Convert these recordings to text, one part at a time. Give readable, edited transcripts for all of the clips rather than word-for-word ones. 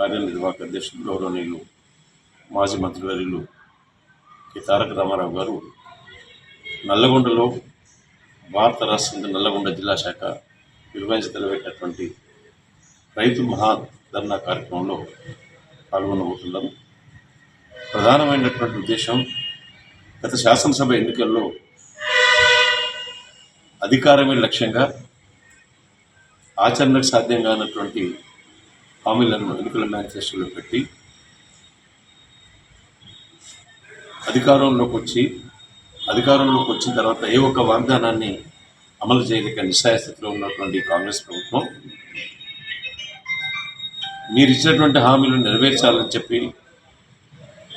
కార్యనిర్వాహక అధ్యక్షులు గౌరవనీయులు మాజీ మంత్రివర్యులు కె తారక రామారావు గారు నల్లగొండలో భారత రాష్ట్ర నల్లగొండ జిల్లా శాఖ నిర్వహించదలబెట్టినటువంటి రైతు మహాధర్నా కార్యక్రమంలో పాల్గొనబోతున్నాము. ప్రధానమైనటువంటి ఉద్దేశం గత శాసనసభ ఎన్నికల్లో అధికారమే లక్ష్యంగా ఆచరణకు సాధ్యం కానటువంటి హామీలను ఎన్నికల మేనిఫెస్టోలో పెట్టి అధికారంలోకి వచ్చిన తర్వాత ఏ ఒక్క వాగ్దానాన్ని అమలు చేయలేక నిస్సాయ స్థితిలో ఉన్నటువంటి కాంగ్రెస్ ప్రభుత్వం మీరు ఇచ్చినటువంటి హామీలను నెరవేర్చాలని చెప్పి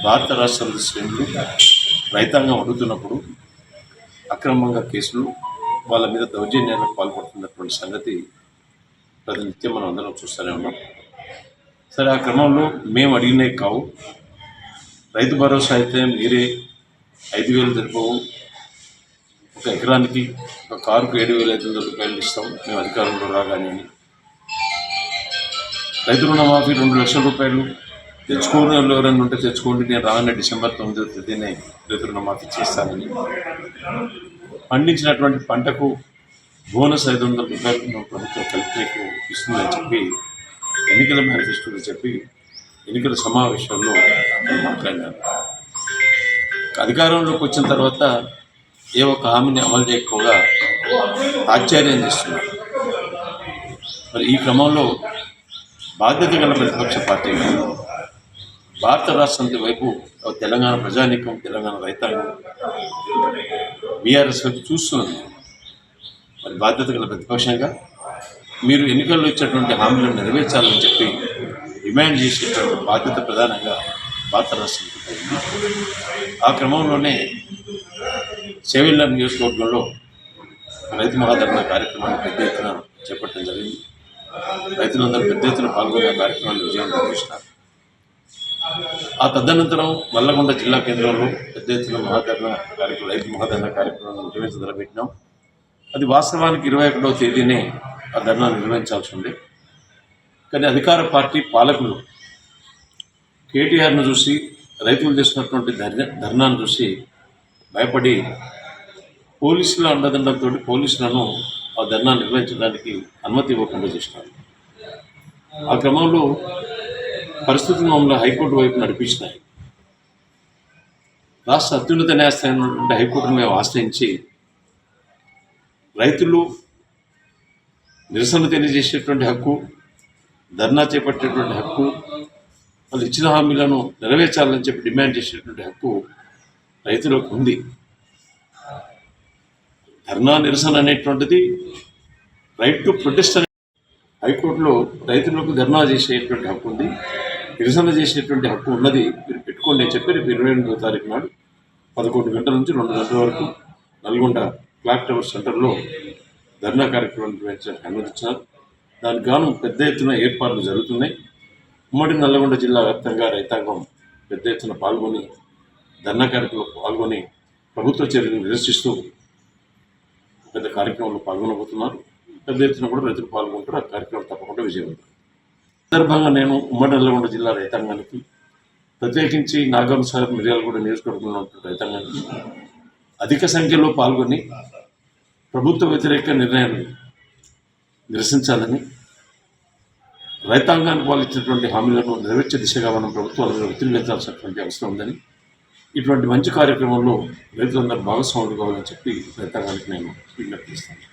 భారత రాష్ట్ర శ్రేణులు రైతాంగం అడుగుతున్నప్పుడు అక్రమంగా కేసులు వాళ్ళ మీద దౌర్జన్యాలకు పాల్పడుతున్నటువంటి సంగతి ప్రతినిత్యం మనం అందరం చూస్తూనే ఉన్నాం. సరే, ఆ క్రమంలో మేము అడిగినవి కావు. రైతు భరోసా అయితే మీరే 5,000 తెలుపవు, ఒక ఎకరానికి ఒక కారుకు 7,500 రూపాయలు ఇస్తాం మేము అధికారంలో రాగానే అని. రైతు రుణమాఫీ 2 లక్షల రూపాయలు తెచ్చుకోని వాళ్ళు ఎవరైనా ఉంటే తెచ్చుకోండి, నేను రాగానే డిసెంబర్ 9వ తేదీనే రైతు రుణమాఫీ చేస్తానని. పండించినటువంటి పంటకు బోనస్ 500 రూపాయలు ప్రభుత్వం కలిపేకు ఇస్తుందని చెప్పి ఎన్నికల మేనిఫెస్టోలో చెప్పి ఎన్నికల సమావేశంలో మాట్లాడినారు. అధికారంలోకి వచ్చిన తర్వాత ఏ ఒక్క హామీని అమలు చేయకపోగా ఆశ్చర్యం చేస్తున్నారు. మరి ఈ క్రమంలో బాధ్యత గల ప్రతిపక్ష పార్టీగా భారత రాష్ట్రం వైపు తెలంగాణ ప్రజానీకం, తెలంగాణ రైతాంగం బీఆర్ఎస్ వైపు చూస్తున్నది. మరి బాధ్యత గల ప్రతిపక్షంగా మీరు ఎన్నికల్లో ఇచ్చేటువంటి హామీలను నెరవేర్చాలని చెప్పి డిమాండ్ చేసేటువంటి బాధ్యత ప్రధానంగా భారత రాష్ట్రంతో ఉంది. ఆ క్రమంలోనే చేవెళ్ళ నియోజకవర్గంలో రైతు మహాధర్నా కార్యక్రమాన్ని పెద్ద ఎత్తున చేపట్టడం జరిగింది. రైతులందరూ పెద్ద ఎత్తున పాల్గొనే కార్యక్రమాన్ని విజయవంతం చేసినారు. ఆ తదనంతరం నల్లగొండ జిల్లా కేంద్రంలో పెద్ద ఎత్తున రైతు మహాధర్నా కార్యక్రమాన్ని నిర్వహించదలపెట్టినాం. అది వాస్తవానికి 21వ తేదీనే ఆ ధర్నా నిర్వహించాల్సి ఉండే. కానీ అధికార పార్టీ పాలకులు కేటీఆర్ను చూసి, రైతులు చేసినటువంటి ధర్నాను చూసి భయపడి పోలీసుల అండదండంతో పోలీసులను ఆ ధర్నా నిర్వహించడానికి అనుమతి ఇవ్వకుండా చేసినారు. ఆ క్రమంలో పరిస్థితులు మమ్మల్ని హైకోర్టు వైపు నడిపించినాయి. రాష్ట్ర అత్యున్నత న్యాయస్థానం హైకోర్టును మేము ఆశ్రయించి రైతులు నిరసన తెలియజేసేటువంటి హక్కు, ధర్నా చేపట్టేటువంటి హక్కు, వాళ్ళు ఇచ్చిన హామీలను నెరవేర్చాలని చెప్పి డిమాండ్ చేసేటువంటి హక్కు రైతులకు ఉంది. ధర్నా నిరసన అనేటువంటిది రైట్ టు ప్రొటెస్ట్ అనే హైకోర్టులో రైతులకు ధర్నా చేసేటువంటి హక్కు ఉంది, నిరసన చేసేటువంటి హక్కు ఉన్నది. మీరు పెట్టుకోండి అని చెప్పి రేపు 28వ తారీఖు నాడు 11 గంటల నుంచి 2 గంటల వరకు నల్గొండ క్లాక్ టవర్ సెంటర్లో ధర్నా కార్యక్రమం నిర్వహించడానికి అనుమతించారు. దానికి గాను పెద్ద ఎత్తున ఏర్పాట్లు జరుగుతున్నాయి. ఉమ్మడి నల్లగొండ జిల్లా వ్యాప్తంగా రైతాంగం పెద్ద ఎత్తున పాల్గొని ధర్నా కార్యక్రమంలో పాల్గొని ప్రభుత్వ చర్యలను నిరసిస్తూ పెద్ద కార్యక్రమంలో పాల్గొనబోతున్నారు. పెద్ద ఎత్తున కూడా రైతులు పాల్గొంటారు. ఆ కార్యక్రమం తప్పకుండా విజయవంతం. సందర్భంగా నేను ఉమ్మడి నల్లగొండ జిల్లా రైతాంగానికి, ప్రత్యేకించి నాగం సార్ మిర్యాలగూడ నియోజకవర్గంలో ఉన్న రైతాంగానికి అధిక సంఖ్యలో పాల్గొని ప్రభుత్వ వ్యతిరేక నిర్ణయాన్ని నిరసించాలని, రైతాంగానికి వాళ్ళు ఇచ్చినటువంటి హామీలను నెరవేర్చే దిశగా మనం ప్రభుత్వాలను ఒత్తిడి పెంచాల్సినటువంటి అవసరం ఉందని, ఇటువంటి మంచి కార్యక్రమంలో రైతులందరూ భాగస్వాములు కావాలని చెప్పి రైతాంగానికి నేను విజ్ఞప్తి చేస్తాను.